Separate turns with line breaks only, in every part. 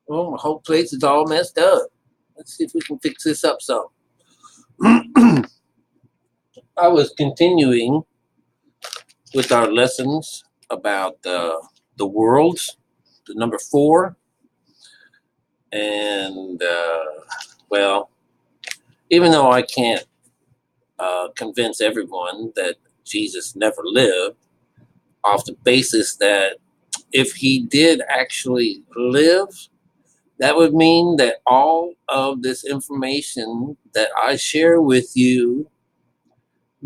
Well, my whole place is all messed up. Let's see if we can fix this up some. I was continuing with our lessons about the worlds, the number four, and well, even though I can't convince everyone that Jesus never lived, off the basis that if he did actually live, that would mean that all of this information that I share with you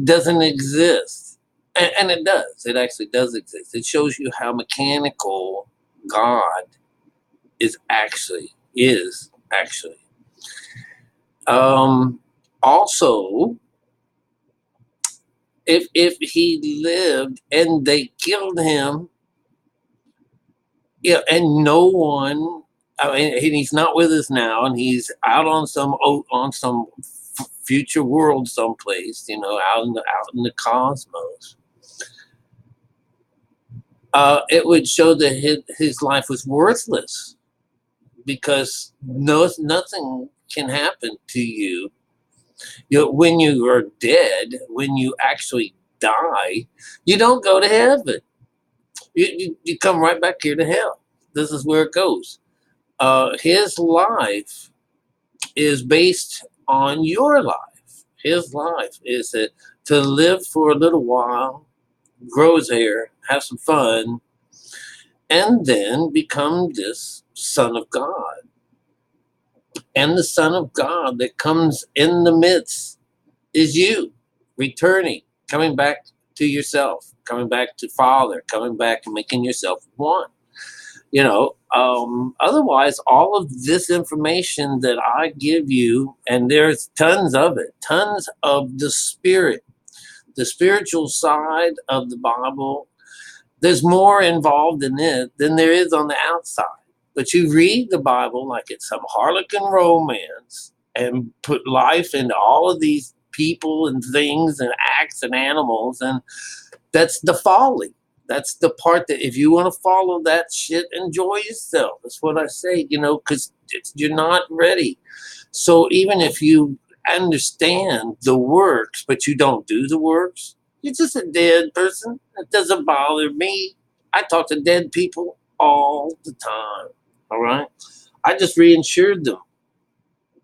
doesn't exist. And it does. It actually does exist. It shows you how mechanical God is actually. Um, Also, if he lived and they killed him, yeah, and no one, I mean, and he's not with us now, and he's out on some future world someplace, out in the cosmos. It would show that his life was worthless because nothing can happen to you. When you are dead, when you actually die, you don't go to heaven. You come right back here to hell. This is where it goes. His life is based on your life. His life is to live for a little while, grow his hair, have some fun, and then become this Son of God. And the Son of God that comes in the midst is you, returning, coming back to yourself, coming back to Father, coming back and making yourself one. Otherwise, all of this information that I give you, and there's tons of it, tons of the spiritual side of the Bible, there's more involved in it than there is on the outside. But you read the Bible like it's some harlequin romance and put life into all of these people and things and acts and animals, and that's the folly. That's the part that if you want to follow that shit, enjoy yourself. That's what I say, because you're not ready. So even if you understand the works, but you don't do the works, you're just a dead person. It doesn't bother me. I talk to dead people all the time. All right. I just reinsured them,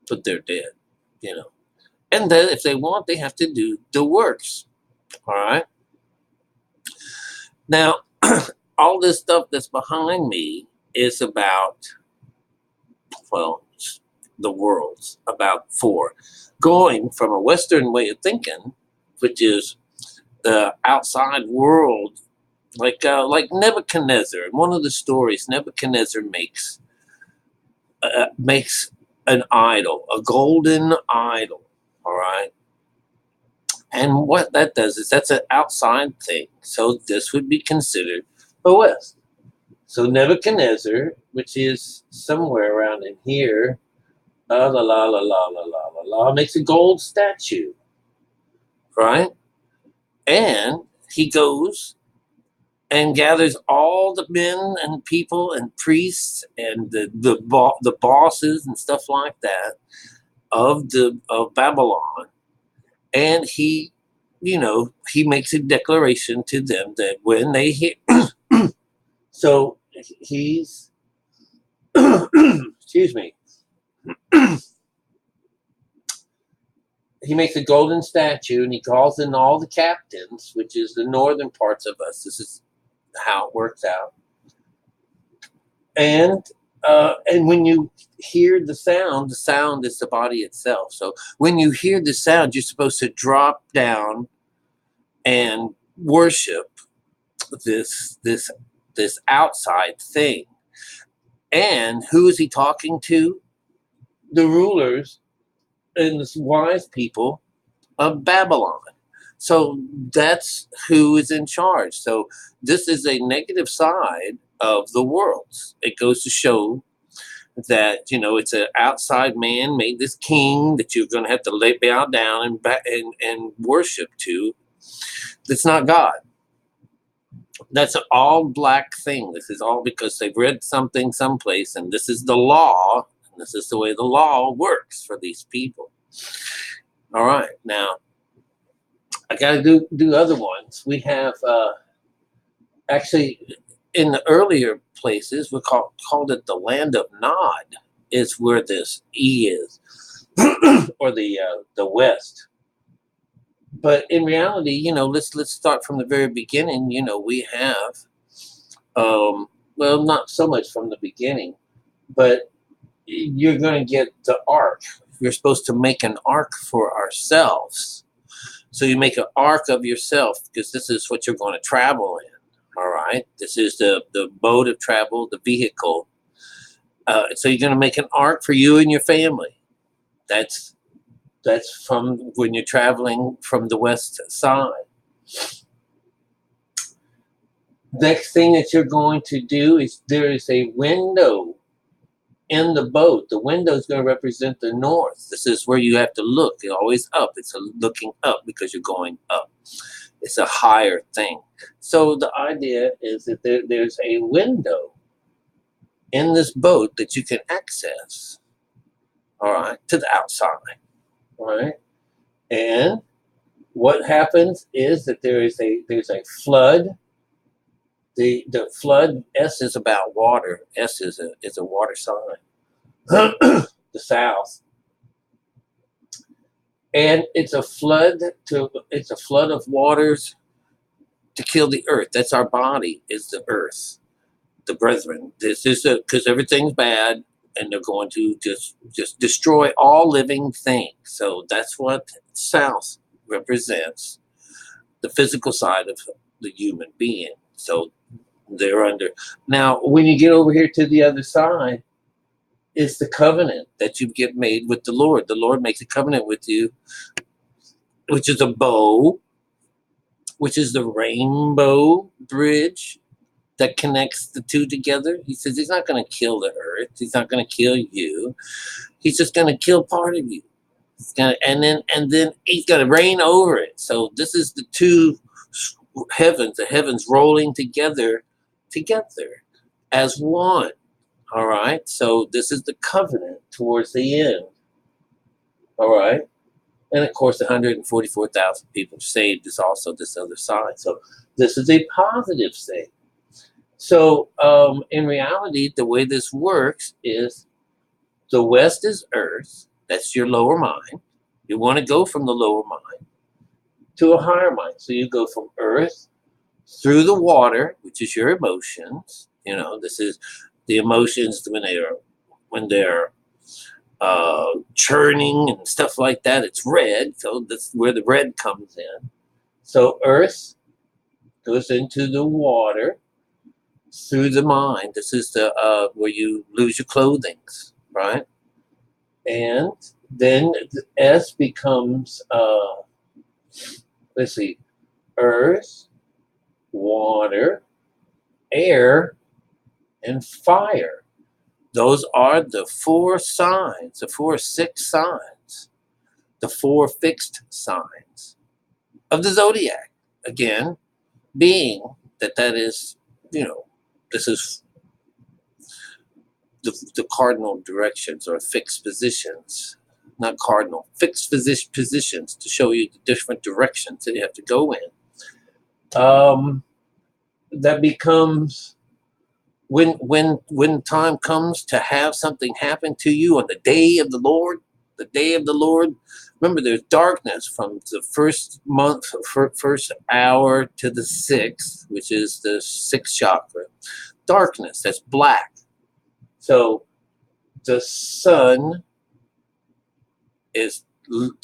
but they're dead, you know. And then if they want, they have to do the works. All right. Now, all this stuff that's behind me is about, well, the worlds, about four. Going from a Western way of thinking, which is the outside world, like Nebuchadnezzar. In one of the stories, Nebuchadnezzar makes an idol, a golden idol. All right. And what that does is that's an outside thing. So this would be considered the West. So Nebuchadnezzar, which is somewhere around in here, makes a gold statue, right? And he goes and gathers all the men and people and priests and the bosses and stuff like that of Babylon, and he makes a declaration to them that when they hear, so he's excuse me, he makes a golden statue and he calls in all the captains, which is the northern parts of us. This is how it works out. And when you hear the sound is the body itself. So when you hear the sound, you're supposed to drop down and worship this outside thing. And who is he talking to? The rulers and the wise people of Babylon. So that's who is in charge. So this is a negative side of the worlds. It goes to show that it's an outside man made this king that you're going to have to bow down and worship to. That's not God. That's an all black thing. This is all because they've read something someplace, and this is the law. And this is the way the law works for these people. All right, now I got to do other ones. We have actually in the earlier places we called it the land of Nod. Is where this E is, or the West. But in reality, let's start from the very beginning. We have, well, not so much from the beginning, but you're going to get the ark. You're supposed to make an ark for ourselves. So you make an ark of yourself because this is what you're going to travel in. All right. This is the mode of travel, the vehicle. So you're going to make an ark for you and your family. That's from when you're traveling from the west side. Next thing that you're going to do is there is a window in the boat. The window is going to represent the north. This is where you have to look. You're always up. It's looking up because you're going up. It's a higher thing. So the idea is that there's a window in this boat that you can access, all right, to the outside, all right? And what happens is that there's a flood. The flood, S is about water. S is a water sign. The south. And it's a flood of waters to kill the earth. That's our body, is the earth, the brethren. This is because everything's bad, and they're going to just destroy all living things. So that's what south represents, the physical side of the human being. So they're under. Now, when you get over here to the other side, is the covenant that you get made with the Lord. The Lord makes a covenant with you, which is a bow, which is the rainbow bridge that connects the two together. He says he's not going to kill the earth. He's not going to kill you. He's just going to kill part of you. And then he's going to reign over it. So this is the two heavens, the heavens rolling together as one. All right. So this is the covenant towards the end. All right. And of course, 144,000 people saved is also this other side. So this is a positive thing. So in reality, the way this works is the West is earth. That's your lower mind. You want to go from the lower mind to a higher mind. So you go from earth through the water, which is your emotions. This is the emotions when they're churning and stuff like that. It's red, so that's where the red comes in. So earth goes into the water through the mind. This is the where you lose your clothing, right? And then the S becomes let's see, earth, water, air, and fire. Those are the 4 signs, the 4 6 signs, the 4 fixed signs of the zodiac. Again, being that is, this is the cardinal directions or fixed positions, not cardinal, fixed positions to show you the different directions that you have to go in. That becomes when time comes to have something happen to you on the day of the Lord. The day of the Lord. Remember, there's darkness from the first month, first hour to the 6th, which is the 6th chakra. Darkness, that's black. So the sun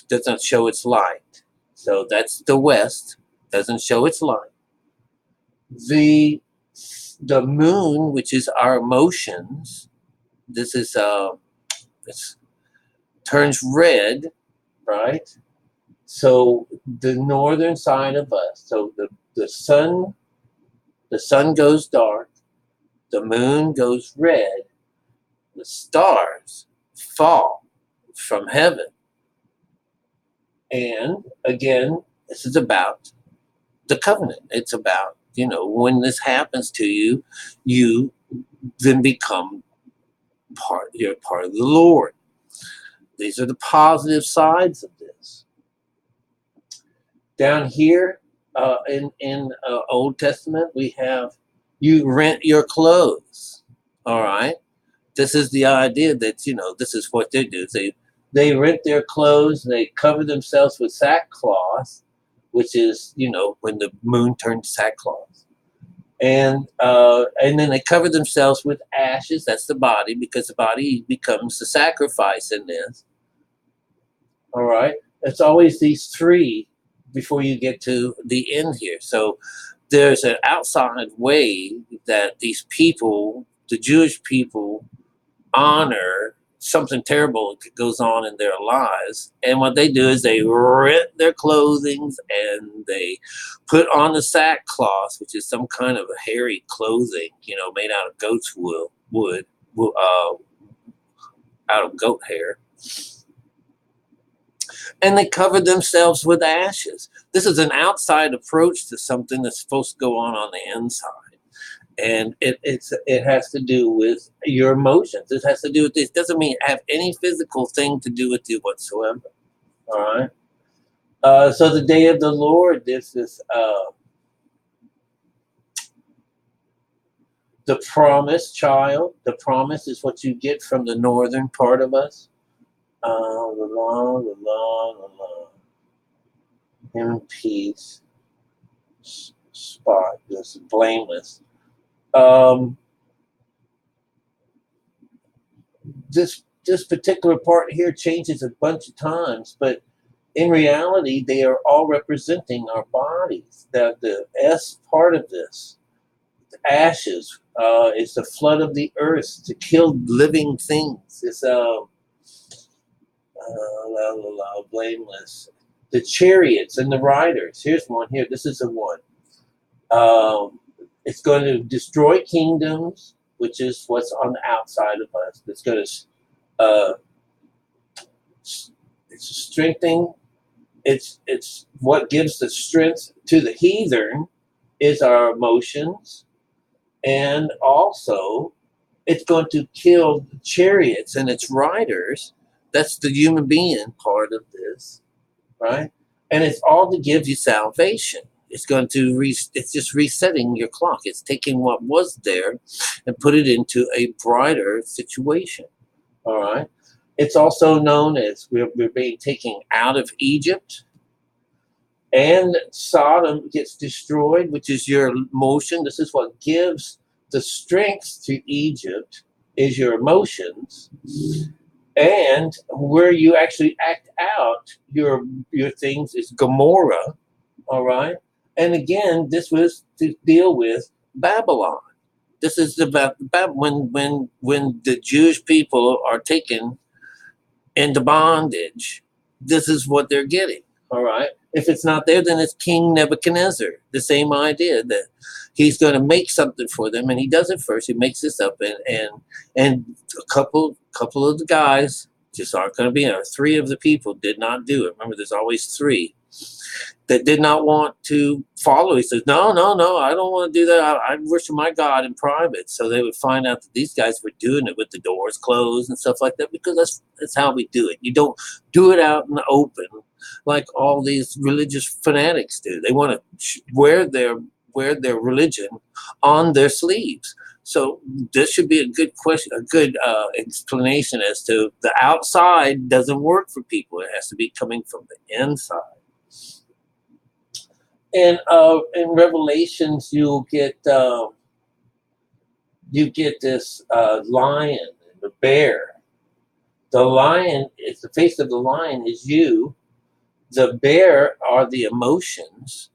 doesn't show its light. So that's the West, doesn't show its light. The moon, which is our emotions, this is it turns red, right? So the northern side of us. So the sun goes dark, the moon goes red, the stars fall from heaven. And again, this is about the covenant. It's about when this happens to you, you then become you're part of the Lord. These are the positive sides of this. Down here in Old Testament, we have you rent your clothes. All right. This is the idea that this is what they do. They rent their clothes. They cover themselves with sackcloth, which is when the moon turns sackcloth, and then they cover themselves with ashes. That's the body, because the body becomes the sacrifice in this. All right. It's always these three before you get to the end here. So there's an outside way that these people, the Jewish people, honor something terrible that goes on in their lives. And what they do is they rent their clothing and they put on the sackcloth, which is some kind of a hairy clothing, made out of goat's wood, out of goat hair. And they cover themselves with ashes. This is an outside approach to something that's supposed to go on the inside. And it has to do with your emotions. It has to do with this. It doesn't mean have any physical thing to do with you whatsoever. All right. So the day of the Lord, this is the promised child. The promise is what you get from the northern part of us. The long, in peace, spot, this blameless. This particular part here changes a bunch of times, but in reality, they are all representing our bodies. The S part of this, the ashes, is the flood of the earth to kill living things. It's blameless. The chariots and the riders. Here's one here. This is the one. It's going to destroy kingdoms, which is what's on the outside of us. It's going to it's strengthening. It's what gives the strength to the heathen is our emotions, and also it's going to kill chariots and its riders. That's the human being part of this, right? And it's all to give you salvation. It's going to it's just resetting your clock. It's taking what was there and put it into a brighter situation. All right. It's also known as we're being taken out of Egypt, and Sodom gets destroyed, which is your emotion. This is what gives the strength to Egypt is your emotions. And where you actually act out your things is Gomorrah, all right? And again, this was to deal with Babylon. This is about when the Jewish people are taken into bondage. This is what they're getting, all right? If it's not there, then it's King Nebuchadnezzar. The same idea that he's going to make something for them, and he does it first. He makes this up, and a couple of the guys just aren't going to be there. 3 of the people did not do it. Remember, there's always 3 that did not want to follow. He says, no, I don't want to do that. I worship my God in private. So they would find out that these guys were doing it with the doors closed and stuff like that, because that's how we do it. You don't do it out in the open like all these religious fanatics do. They want to wear their religion on their sleeves. So this should be a good question, a good explanation as to the outside doesn't work for people. It has to be coming from the inside. And in Revelations, you get this lion and the bear. The lion is the face of the lion is you. The bear are the emotions,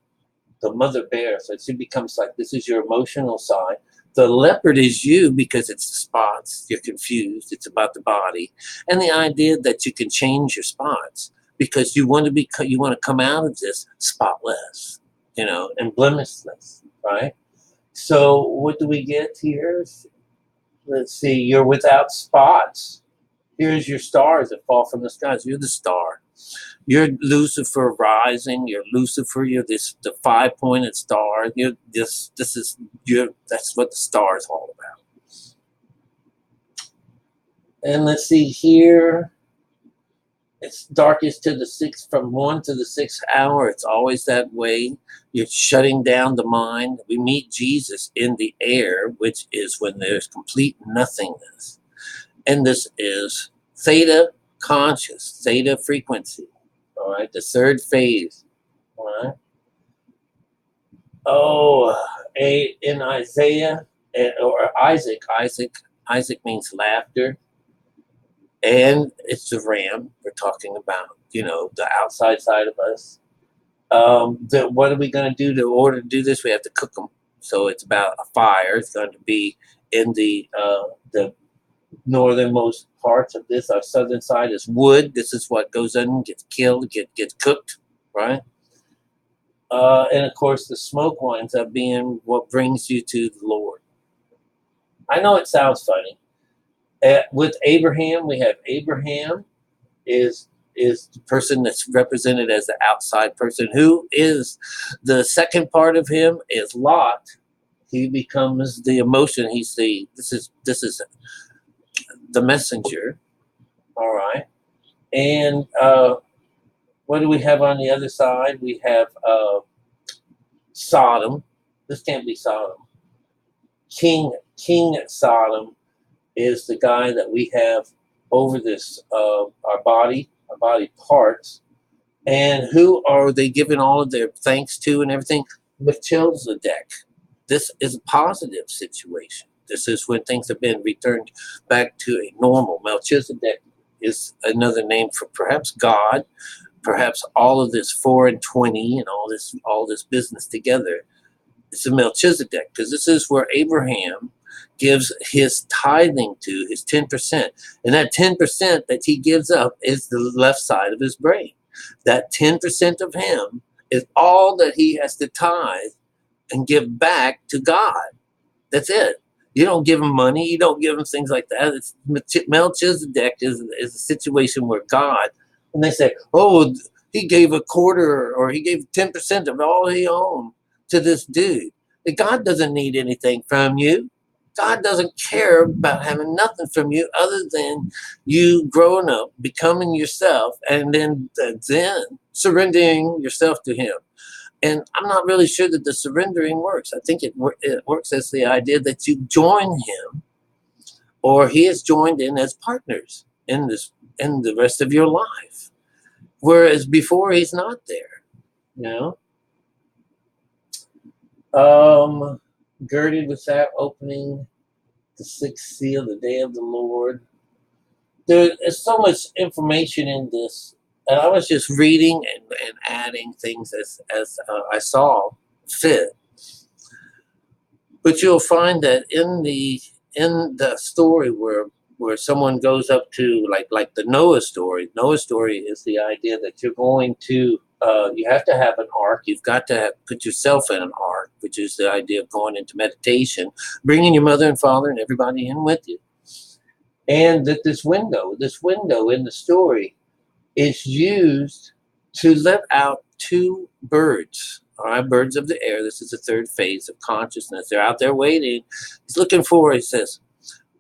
the mother bear. So it becomes like this is your emotional side. The leopard is you because it's the spots. You're confused. It's about the body, and the idea that you can change your spots because you want to come out of this spotless, and blemishless, right? So what do we get here? Let's see. You're without spots. Here's your stars that fall from the skies. You're the star. You're Lucifer rising. You're Lucifer. You're the 5-pointed star. You're this is that's what the star is all about. And let's see here. It's darkest to the sixth, from 1 to the 6th hour. It's always that way. You're shutting down the mind. We meet Jesus in the air, which is when there's complete nothingness. And this is theta conscious, theta frequency. All right, the third phase. All right. Oh, in Isaiah or Isaac means laughter. And it's the ram we're talking about, the outside side of us. What are we going to do in order to do this? We have to cook them. So it's about a fire. It's going to be in the northernmost parts of this. Our southern side is wood. This is what goes in, gets killed, gets cooked, right? And of course, the smoke winds up being what brings you to the Lord. I know it sounds funny. With Abraham, we have Abraham is the person that's represented as the outside person. Who is the second part of him is Lot. He becomes the emotion. This is the messenger. All right. And what do we have on the other side? We have Sodom. This can't be Sodom. King Sodom is the guy that we have over this, our body parts. And who are they giving all of their thanks to and everything? Melchizedek. This is a positive situation. This is when things have been returned back to a normal. Melchizedek is another name for perhaps God, perhaps all of this 4 and 20 and all this business together. It's a Melchizedek, because this is where Abraham gives his tithing to, his 10%. And that 10% that he gives up is the left side of his brain. That 10% of him is all that he has to tithe and give back to God. That's it. You don't give him money. You don't give him things like that. It's Melchizedek is a situation where God, and they say, oh, he gave a quarter or he gave 10% of all he owned to this dude. God doesn't need anything from you. God doesn't care about having nothing from you other than you growing up, becoming yourself, and then surrendering yourself to him. And I'm not really sure that the surrendering works. I think it works as the idea that you join him, or he is joined in as partners in the rest of your life. Whereas before, he's not there, Girded with that opening, the 6th seal, the day of the Lord. There is so much information in this, and I was just reading and adding things as I saw fit. But you'll find that in the story where someone goes up to like the Noah story. Noah story is the idea that you're going to you have to have an ark. You've got to put yourself in an ark, which is the idea of going into meditation, bringing your mother and father and everybody in with you. And that this window in the story is used to let out 2 birds. All right, birds of the air. This is the third phase of consciousness. They're out there waiting. He's looking for, he says,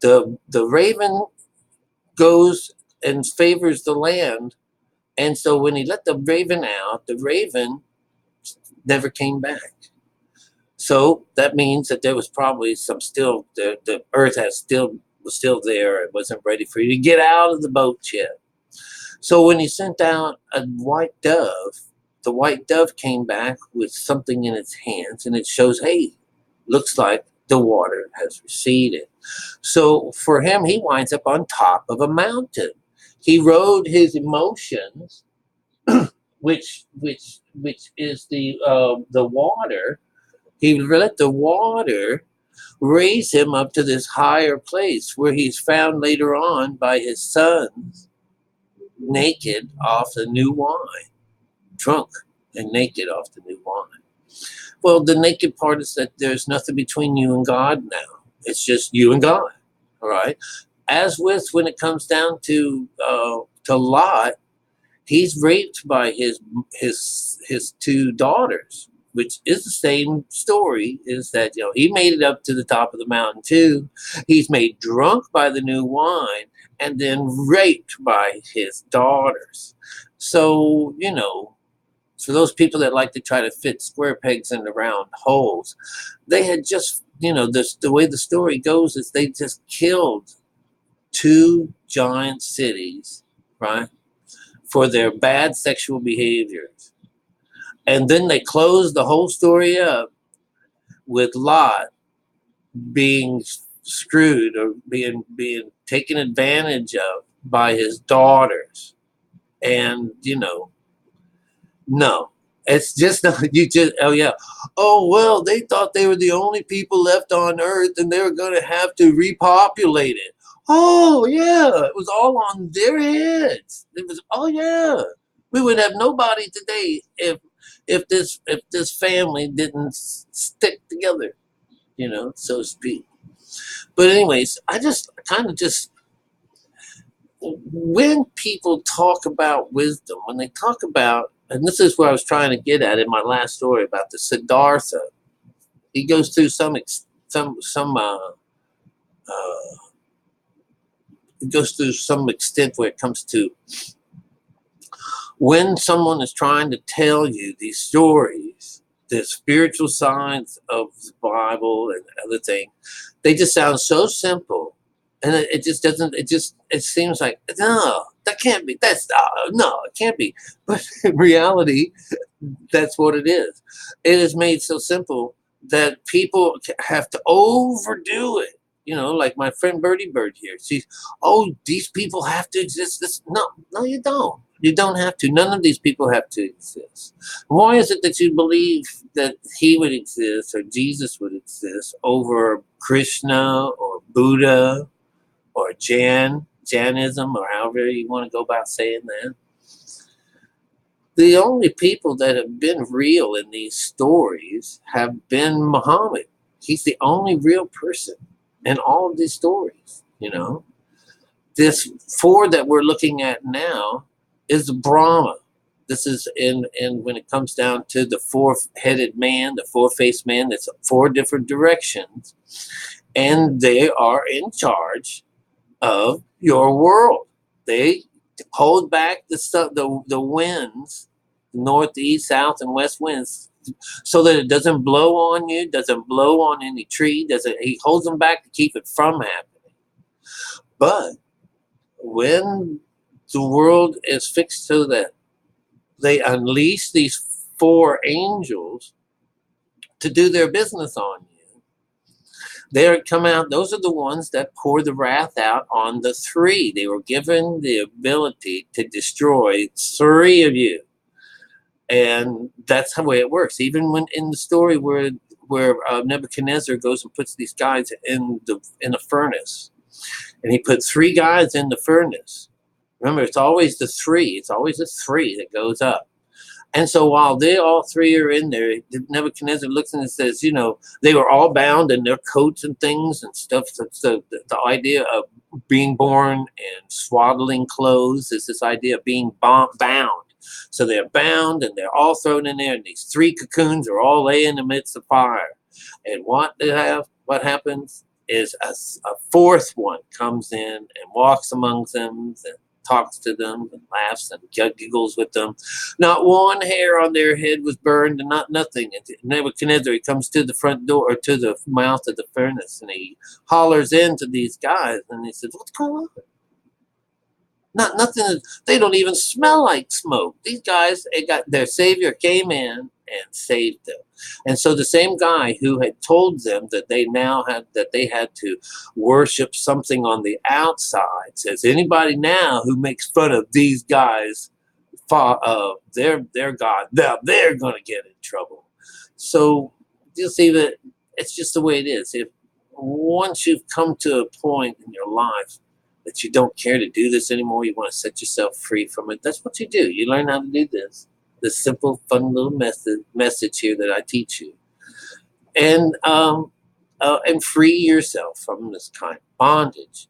the raven goes and favors the land. And so when he let the raven out, the raven never came back. So that means that there was probably the earth was still there. It wasn't ready for you to get out of the boat yet. So when he sent out a white dove, the white dove came back with something in its hands, and it shows, hey, looks like the water has receded. So for him, he winds up on top of a mountain. He rode his emotions, which is the water. He let the water raise him up to this higher place where he's found later on by his sons, naked off the new wine, drunk and naked off the new wine. Well, the naked part is that there's nothing between you and God now. It's just you and God, all right? As with when it comes down to Lot, He's raped by his two daughters, which is the same story. Is that he made it up to the top of the mountain too. He's made drunk by the new wine, and then raped by his daughters. So for those people that like to try to fit square pegs into round holes, they had just the way the story goes is they just killed two giant cities, right, for their bad sexual behaviors. And then they closed the whole story up with Lot being screwed or being taken advantage of by his daughters. And no, it's just not, you just, oh yeah, oh well, they thought they were the only people left on earth and they were going to have to repopulate it. Oh yeah, it was all on their heads. It was, oh yeah, we would have nobody today if this family didn't stick together, so to speak. But anyways, I just kind of just when people talk about wisdom, when they talk about, and this is where I was trying to get at in my last story about the Siddhartha, he goes through it goes through some extent where it comes to when someone is trying to tell you these stories, the spiritual sides of the Bible and other things, they just sound so simple. And it just doesn't, it seems like, no, that can't be, no, it can't be. But in reality, that's what it is. It is made so simple that people have to overdo it. Like my friend Birdie Bird here. She's, oh, these people have to exist. No, you don't. You don't have to. None of these people have to exist. Why is it that you believe that he would exist or Jesus would exist over Krishna or Buddha or Jainism, or however you want to go about saying that? The only people that have been real in these stories have been Muhammad. He's the only real person in all of these stories. This four that we're looking at now is Brahma. This is in when it comes down to the four-headed man, the four-faced man, that's four different directions, and they are in charge of your world. They hold back the winds, north, east, south, and west winds, so that it doesn't blow on you, doesn't blow on any tree, he holds them back to keep it from happening. But when the world is fixed so that they unleash these four angels to do their business on you, they come out, those are the ones that pour the wrath out on the three. They were given the ability to destroy three of you. And that's the way it works. Even when in the story where Nebuchadnezzar goes and puts these guys in a furnace, and he put three guys in the furnace. Remember, it's always the three. It's always the three that goes up. And so while they all three are in there, Nebuchadnezzar looks and says, they were all bound in their coats and things and stuff. So the idea of being born in swaddling clothes is this idea of being bound. So they're bound and they're all thrown in there, and these three cocoons are all laying in the midst of fire. And what happens is a fourth one comes in and walks amongst them and talks to them and laughs and giggles with them. Not one hair on their head was burned, and nothing. And Nebuchadnezzar, he comes to the front door, or to the mouth of the furnace, and he hollers into these guys, and he says, "What's going on?" Nothing. They don't even smell like smoke. These guys, their savior came in and saved them. And so the same guy who had told them that they had to worship something on the outside says, anybody now who makes fun of these guys, their God, they're going to get in trouble. So you'll see that it's just the way it is. If once you've come to a point in your life that you don't care to do this anymore, you want to set yourself free from it, that's what you do. You learn how to do this simple, fun little message here that I teach you, and free yourself from this kind of bondage.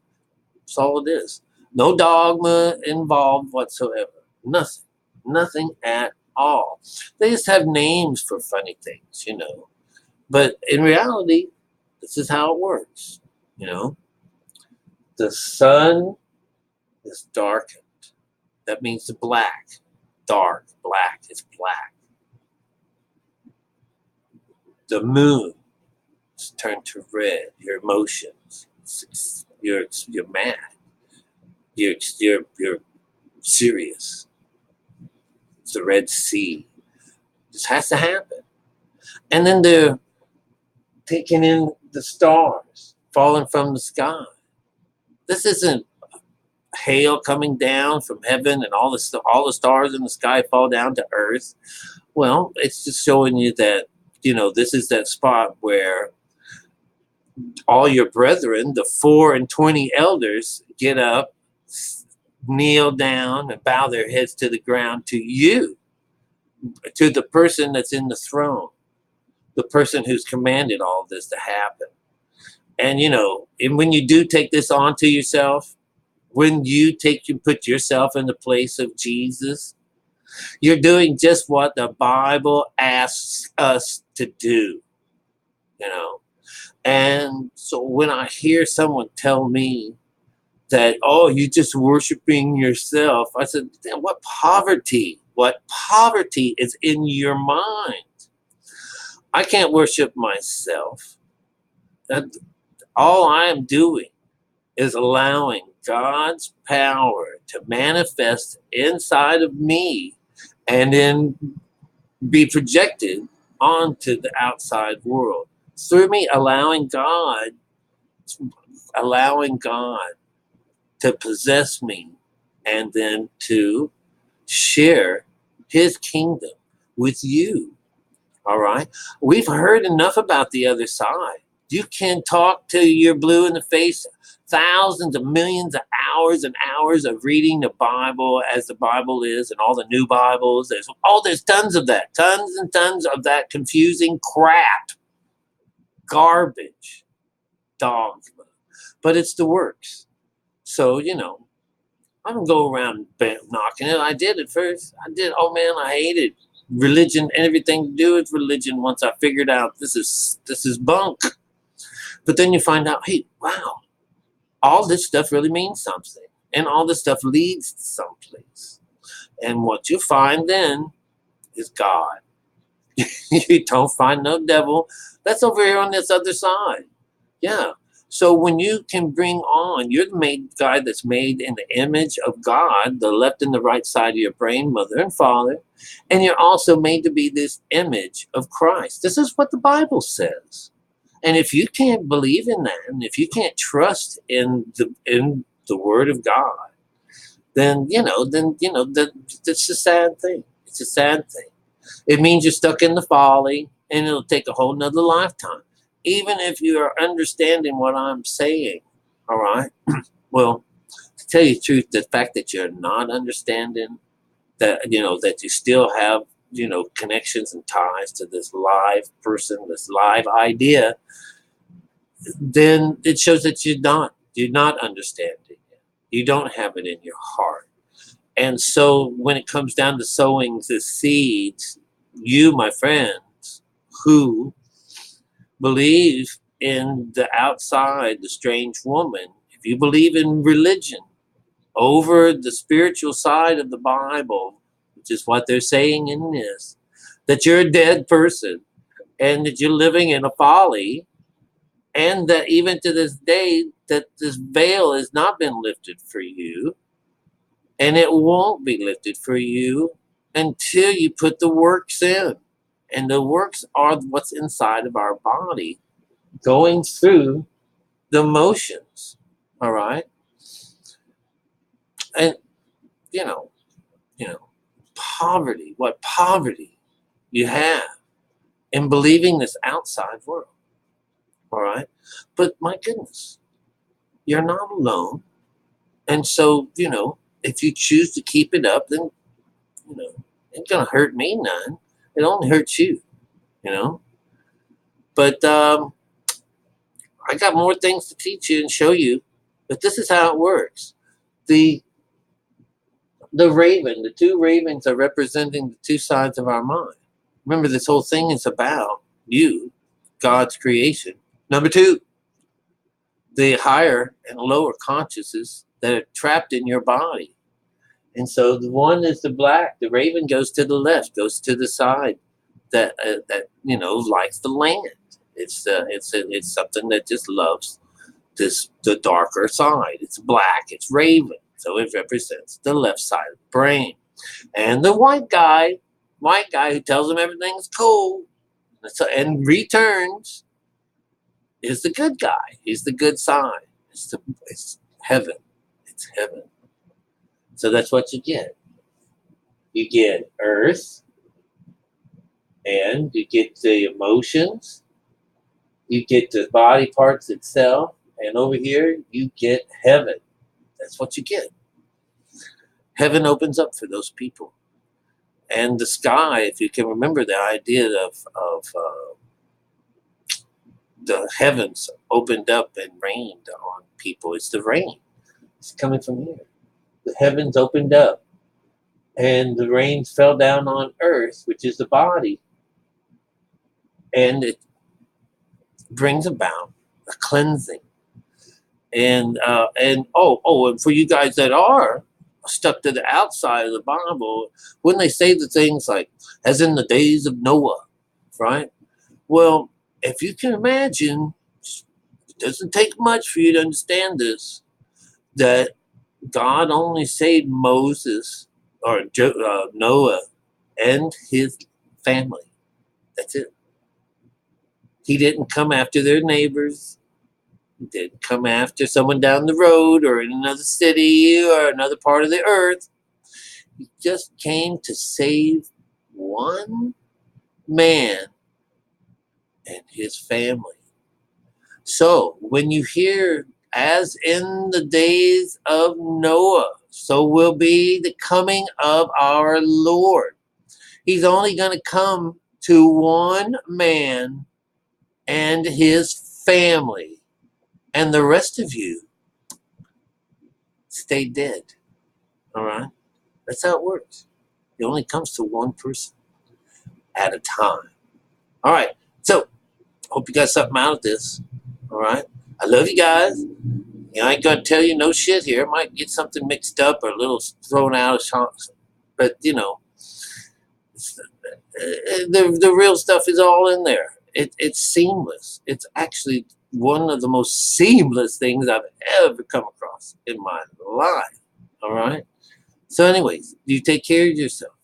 That's all it is. No dogma involved whatsoever. Nothing. Nothing at all. They just have names for funny things, you know. But in reality, this is how it works. You know, the sun is darkened. That means the black, dark, black is black. The moon is turned to red. Your emotions, you're mad. You're serious. It's the Red Sea. This has to happen. And then they're taking in the stars falling from the sky. This isn't hail coming down from heaven and all the stars in the sky fall down to earth. Well, it's just showing you that, you know, this is that spot where all your brethren, the 24 elders, get up, kneel down, and bow their heads to the ground to you, to the person that's in the throne, the person who's commanded all this to happen. And, you know, and when you do take this onto yourself, when you put yourself in the place of Jesus, you're doing just what the Bible asks us to do, you know. And so when I hear someone tell me that, oh, you're just worshiping yourself, I said, what poverty? What poverty is in your mind? I can't worship myself. All I am doing is allowing God's power to manifest inside of me and then be projected onto the outside world through me, allowing God to possess me and then to share his kingdom with you. All right. We've heard enough about the other side. You can talk till you're blue in the face, thousands of millions of hours and hours of reading the Bible as the Bible is and all the new Bibles. There's tons of that, tons and tons of that confusing crap, garbage, dogma. But it's the works. So, you know, I don't go around knocking it. I did at first. Oh man, I hated religion and everything to do with religion once I figured out this is bunk. But then you find out, hey, wow, all this stuff really means something. And all this stuff leads to someplace. And what you find then is God. You don't find no devil. That's over here on this other side. Yeah. So when you can bring on, you're the guy that's made in the image of God, the left and the right side of your brain, mother and father. And you're also made to be this image of Christ. This is what the Bible says. And if you can't believe in that, and if you can't trust in the Word of God, then that's a sad thing. It's a sad thing. It means you're stuck in the folly, and it'll take a whole nother lifetime. Even if you are understanding what I'm saying, all right? Well, to tell you the truth, the fact that you're not understanding, that that you still have connections and ties to this live person, this live idea, then it shows that you're not understanding it. You don't have it in your heart. And so when it comes down to sowing the seeds, you, my friends, who believe in the outside, the strange woman, if you believe in religion over the spiritual side of the Bible, which is what they're saying in this, that you're a dead person and that you're living in a folly, and that even to this day that this veil has not been lifted for you, and it won't be lifted for you until you put the works in. And the works are what's inside of our body, going through the motions. All right. And you know, poverty, what poverty you have in believing this outside world. All right. But my goodness, you're not alone. And so, if you choose to keep it up, then, it ain't going to hurt me none. It only hurts you, But I got more things to teach you and show you. But this is how it works. The the raven, the two ravens are representing the two sides of our mind. Remember, this whole thing is about you, God's creation. Number two, the higher and lower consciousness that are trapped in your body. And so the one is the black. The raven goes to the left, goes to the side that likes the land. It's something that just loves the darker side. It's black. It's raven. So it represents the left side of the brain. And the white guy who tells him everything's cool and returns is the good guy. He's the good side. It's heaven. It's heaven. So that's what you get. You get earth, and you get the emotions, you get the body parts itself, and over here you get heaven. That's what you get. Heaven opens up for those people. And the sky, if you can remember the idea of the heavens opened up and rained on people, it's the rain. It's coming from here. The heavens opened up and the rains fell down on earth, which is the body, and it brings about a cleansing. And for you guys that are stuck to the outside of the Bible, when they say the things like, as in the days of Noah, right? Well, if you can imagine, it doesn't take much for you to understand this, that God only saved Moses or Noah and his family. That's it. He didn't come after their neighbors. He didn't come after someone down the road or in another city or another part of the earth. He just came to save one man and his family. So when you hear, as in the days of Noah, so will be the coming of our Lord. He's only going to come to one man and his family. And the rest of you stay dead. All right? That's how it works. It only comes to one person at a time. All right. So, hope you got something out of this. All right? I love you guys. I ain't going to tell you no shit here. I might get something mixed up or a little thrown out of shot. But, the real stuff is all in there. It's seamless. It's actually one of the most seamless things I've ever come across in my life. All right? So anyways, you take care of yourself.